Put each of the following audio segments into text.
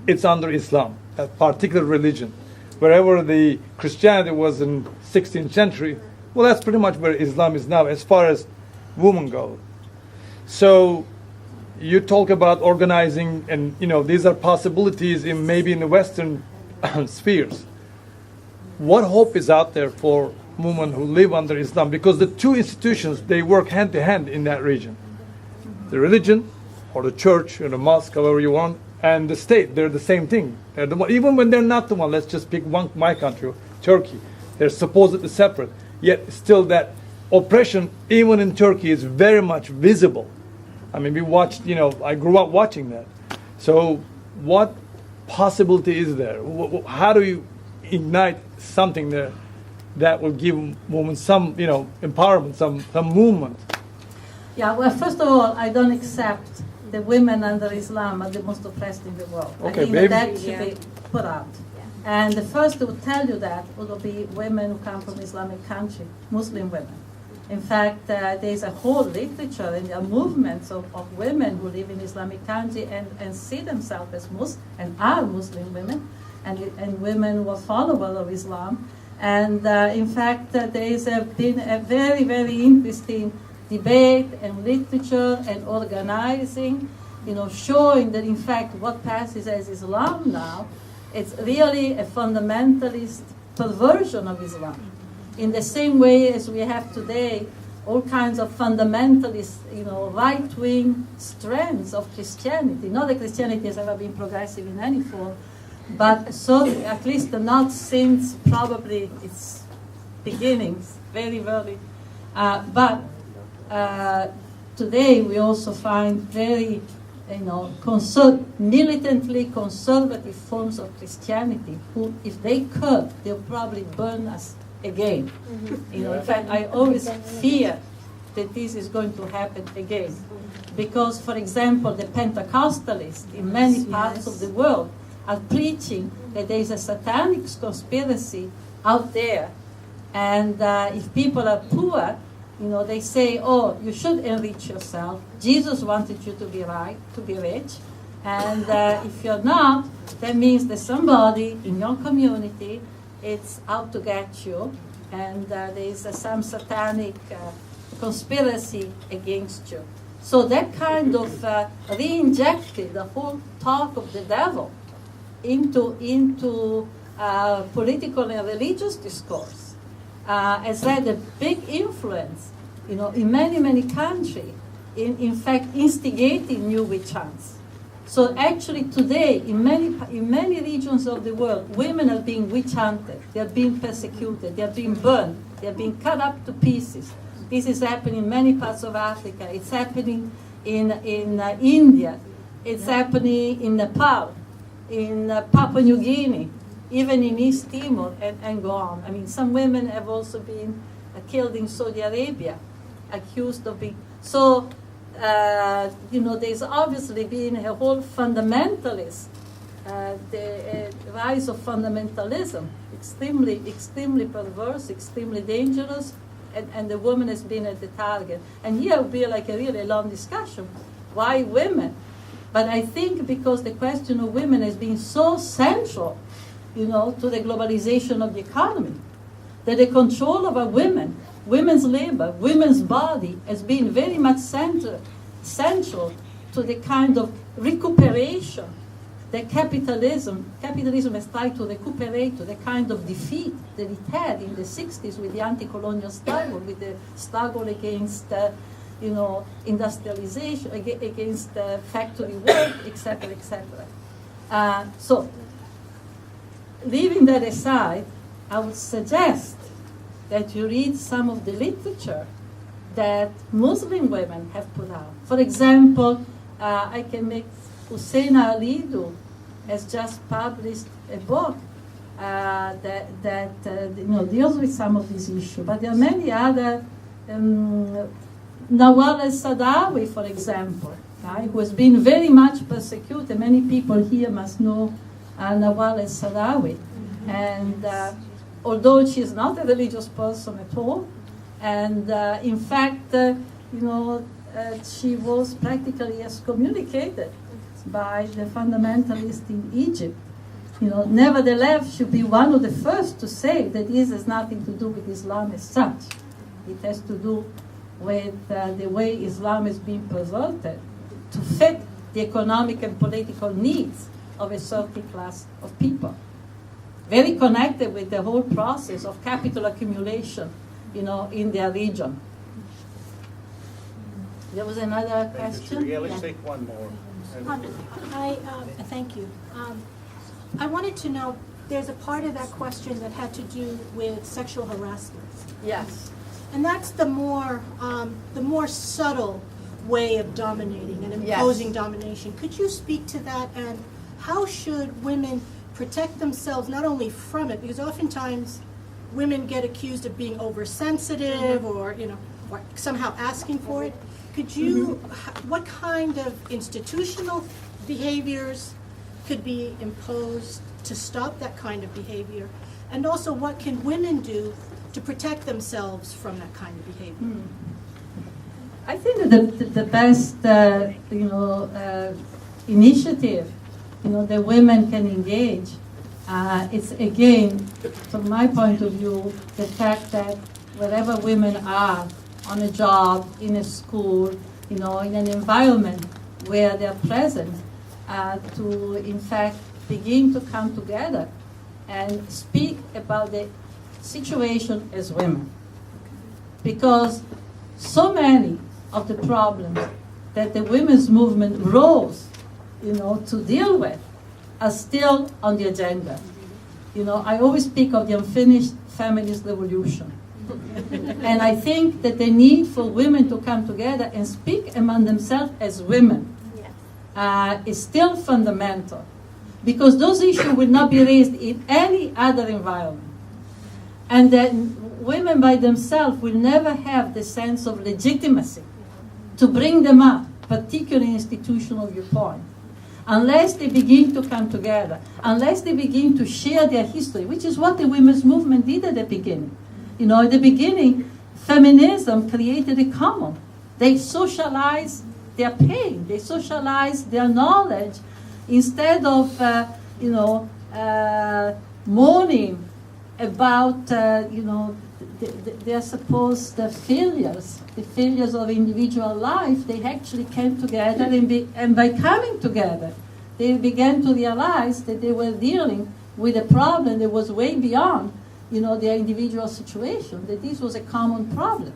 it's under Islam, a particular religion. Wherever the Christianity was in 16th century, well, that's pretty much where Islam is now as far as women go. So you talk about organizing, and these are possibilities in maybe in the Western spheres. What hope is out there for women who live under Islam? Because the two institutions, they work hand to hand in that region. The religion, or the church, or the mosque, however you want, and the state, they're the same thing. They're the one, even when they're not the one, let's just pick my country, Turkey. They're supposedly separate. Yet still that oppression, even in Turkey, is very much visible. I mean, we watched, I grew up watching that. So what possibility is there? How do you ignite something there that will give women some, empowerment, some movement? Yeah, well, first of all, I don't accept the women under Islam are the most oppressed in the world. Okay, I think that should be put out. And the first to tell you that will be women who come from Islamic country, Muslim women. In fact, there's a whole literature and there are movements of women who live in Islamic country and see themselves as Muslim and are Muslim women, and women who are followers of Islam. And in fact, there has been a very, very interesting debate and literature and organizing, showing that in fact what passes as Islam now, it's really a fundamentalist perversion of Islam. In the same way as we have today all kinds of fundamentalist, right-wing strands of Christianity. Not that Christianity has ever been progressive in any form, but so at least not since probably its beginnings, very early. But today we also find very, militantly conservative forms of Christianity who, if they could, they'll probably burn us again. In fact, I always fear that this is going to happen again. Because, for example, the Pentecostalists in many parts of the world are preaching that there is a satanic conspiracy out there. And if people are poor, they say, oh, you should enrich yourself. Jesus wanted you to be rich. And if you're not, that means that somebody in your community is out to get you. And there is some satanic conspiracy against you. So that kind of re-injected the whole talk of the devil into political and religious discourse. Has had a big influence, in many countries, in fact, instigating new witch hunts. So actually today, in many regions of the world, women are being witch hunted, they are being persecuted, they are being burned, they are being cut up to pieces. This is happening in many parts of Africa. It's happening in India. It's happening in Nepal, in Papua New Guinea, even in East Timor, and go on. I mean, some women have also been killed in Saudi Arabia, accused of being... So, there's obviously been a whole fundamentalist, the rise of fundamentalism, extremely perverse, extremely dangerous, and the woman has been at the target. And here would be like a really long discussion. Why women? But I think because the question of women has been so central to the globalization of the economy, that the control over women's labor, women's body has been very much central to the kind of recuperation that capitalism has tried to recuperate, to the kind of defeat that it had in the 60s with the anti-colonial struggle, with the struggle against industrialization, against factory work, etc., etc. So, leaving that aside, I would suggest that you read some of the literature that Muslim women have put out. For example, I can make Husseina Alidu has just published a book that deals with some of these issues. But there are many other. Nawal al-Sadawi, for example, right, who has been very much persecuted. Many people here must know Nawal al-Sadawi. And although she's not a religious person at all, and in fact, she was practically excommunicated by the fundamentalists in Egypt, nevertheless should be one of the first to say that this has nothing to do with Islam as such. It has to do with the way Islam is being perverted to fit the economic and political needs of a certain class of people. Very connected with the whole process of capital accumulation, in their region. There was another question? Yeah, let's take one more. Thank you. I wanted to know, there's a part of that question that had to do with sexual harassment. Yes. And that's the more subtle way of dominating and imposing domination. Could you speak to that, and how should women protect themselves not only from it, because oftentimes women get accused of being oversensitive or somehow asking for it. Could you, what kind of institutional behaviors could be imposed to stop that kind of behavior? And also, what can women do to protect themselves from that kind of behavior? I think that the best, initiative, that women can engage, it's again, from my point of view, the fact that wherever women are, on a job, in a school, in an environment where they're present, to in fact begin to come together and speak about the situation as women. Because so many of the problems that the women's movement rose, to deal with are still on the agenda. I always speak of the unfinished feminist revolution. And I think that the need for women to come together and speak among themselves as women is still fundamental, because those issues will not be raised in any other environment. And that women by themselves will never have the sense of legitimacy to bring them up, particularly institutional viewpoint, unless they begin to come together, unless they begin to share their history, which is what the women's movement did at the beginning. At the beginning, feminism created a common. They socialized their pain, they socialized their knowledge, instead of, mourning about, their supposed failures, the failures of individual life. They actually came together, and by coming together, they began to realize that they were dealing with a problem that was way beyond, their individual situation, that this was a common problem.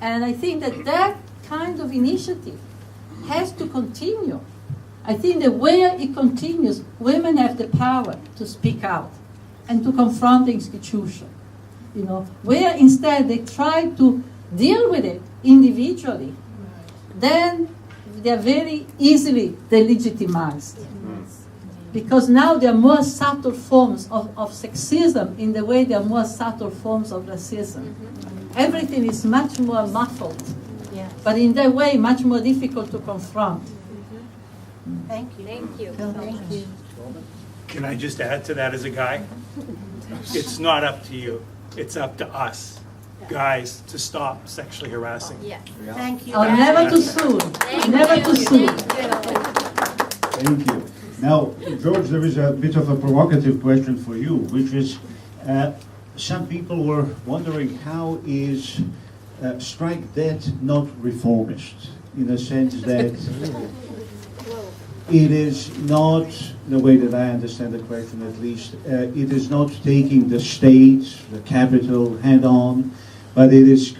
And I think that kind of initiative has to continue. I think that where it continues, women have the power to speak out and to confront the institution. Where instead they try to deal with it individually, then they're very easily delegitimized. Because now there are more subtle forms of sexism in the way there are more subtle forms of racism. Everything is much more muffled, but in that way much more difficult to confront. Thank you. Thank you. Thank you. Can I just add to that as a guy? It's not up to you. It's up to us, guys, to stop sexually harassing. Yes. Thank you. Oh, never too soon. Never too soon. Thank you. Now, George, there is a bit of a provocative question for you, which is, some people were wondering, how is strike debt not reformist, in the sense that it is not, the way that I understand the question at least, it is not taking the state, the capital head on, but it is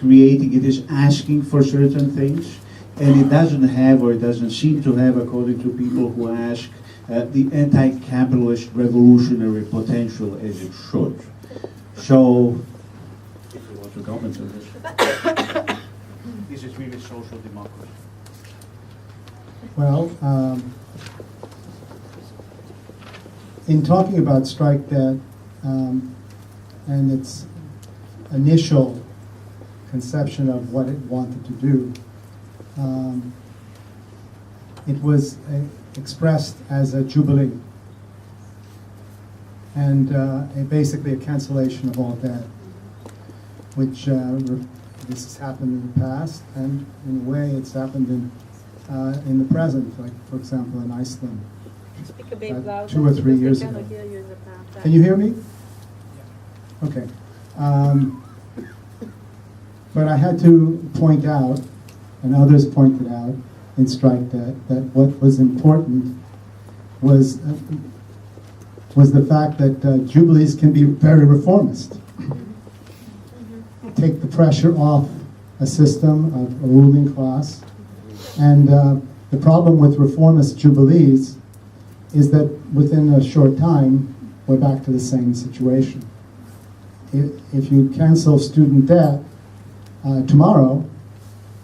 asking for certain things, and it doesn't have, or it doesn't seem to have, according to people who ask, the anti-capitalist revolutionary potential as it should. So, if you want to comment on this, is it really social democracy? Well, in talking about strike debt and its initial conception of what it wanted to do, it was expressed as a jubilee and basically a cancellation of all debt, which this has happened in the past, and in a way it's happened in in the present, like for example in Iceland. Speak a bit louder. 2 or 3 because years we cannot ago. hear you in the back. Can you hear me? Okay. But I had to point out, and others pointed out in Strike that what was important was the fact that jubilees can be very reformist. Take the pressure off a system of a ruling class. And the problem with reformist jubilees is that within a short time, we're back to the same situation. If you cancel student debt tomorrow,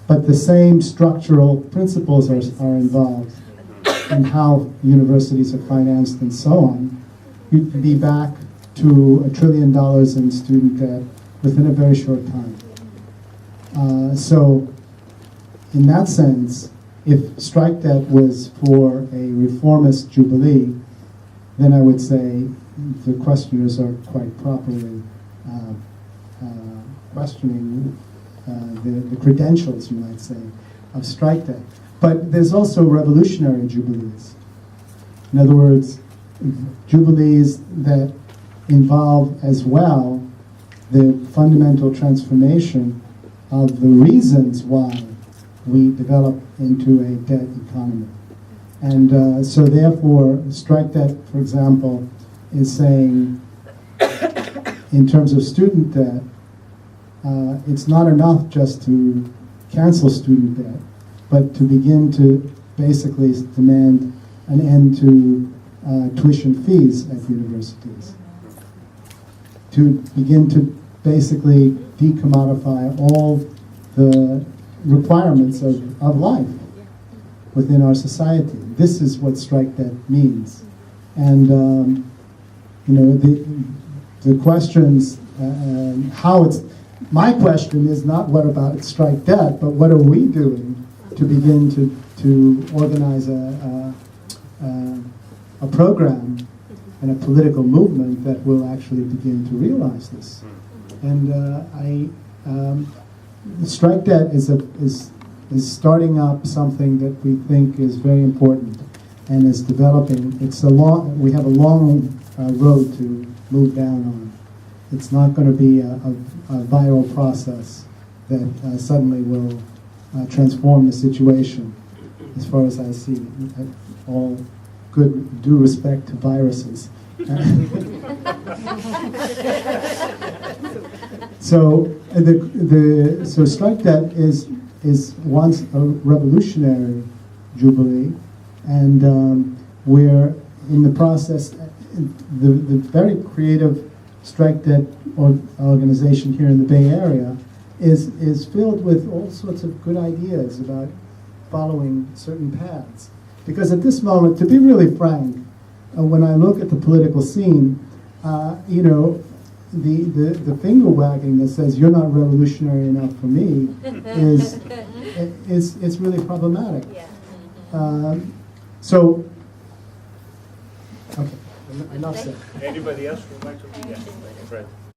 but the same structural principles are involved in how universities are financed and so on, you'd be back to $1 trillion in student debt within a very short time. So, in that sense, if strike debt was for a reformist jubilee, then I would say the questioners are quite properly questioning the credentials, you might say, of strike debt. But there's also revolutionary jubilees. In other words, jubilees that involve as well the fundamental transformation of the reasons why we develop into a debt economy. And so therefore, strike debt, for example, is saying, in terms of student debt, it's not enough just to cancel student debt, but to begin to basically demand an end to tuition fees at universities. To begin to basically decommodify all the requirements of life within our society. This is what strike debt means. And you know, the questions, how it's, my question is not what about strike debt, but what are we doing to begin to organize a program and a political movement that will actually begin to realize this. And strike debt is starting up something that we think is very important and is developing. We have a long road to move down on. It's not going to be a viral process that suddenly will transform the situation, as far as I see. All good due respect to viruses. So so strike debt is once a revolutionary jubilee, and we're in the process. The very creative strike debt organization here in the Bay Area is filled with all sorts of good ideas about following certain paths. Because at this moment, to be really frank, when I look at the political scene, you know, the finger wagging that says you're not revolutionary enough for me is really problematic. So, okay, enough said. Anybody else would like to? Yeah, Fred.